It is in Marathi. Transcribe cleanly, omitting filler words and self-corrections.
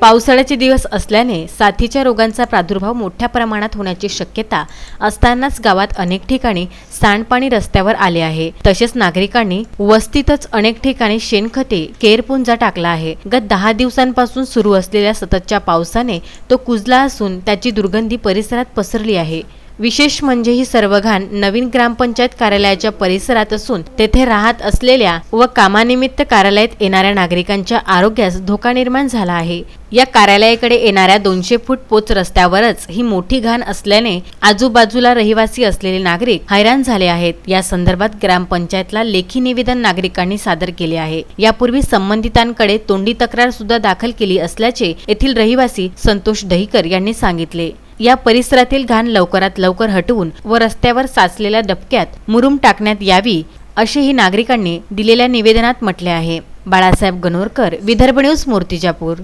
पावसाळ्याचे दिवस असल्याने साथीच्या रोगांचा प्रादुर्भाव मोठ्या प्रमाणात होण्याची शक्यता असतानाच गावात अनेक ठिकाणी सांडपाणी रस्त्यावर आले आहे। तसेच नागरिकांनी वस्तीतच अनेक ठिकाणी शेणखते केरपुंजा टाकला आहे। गत 10 दिवसांपासून सुरू असलेल्या सततच्या पावसाने तो कुजला असून त्याची दुर्गंधी परिसरात पसरली आहे। विशेष म्हणजे ही सर्व घाण नवीन ग्रामपंचायत कार्यालयाच्या परिसरात असून तेथे राहत असलेल्या व कामानिमित्त कार्यालयात येणाऱ्या नागरिकांच्या आरोग्यास धोका निर्माण झाला आहे। या कार्यालयाकडे येणाऱ्या 200 फूट पोच रस्त्यावरच ही मोठी घाण असल्याने आजूबाजूला रहिवासी असलेले नागरिक हैराण झाले आहेत। या संदर्भात ग्रामपंचायतला लेखी निवेदन नागरिकांनी सादर केले आहे। यापूर्वी संबंधितांकडे तोंडी तक्रार सुद्धा दाखल केली असल्याचे येथील रहिवासी संतोष दहिकर यांनी सांगितले। या परिसरातील घाण लवकरात लवकर हटवून व रस्त्यावर साचलेल्या डबक्यात मुरुम टाकण्यात यावी असेही नागरिकांनी दिलेल्या निवेदनात म्हटले आहे। बाळासाहेब गणोरकर, विदर्भ न्यूज, मूर्तिजापूर।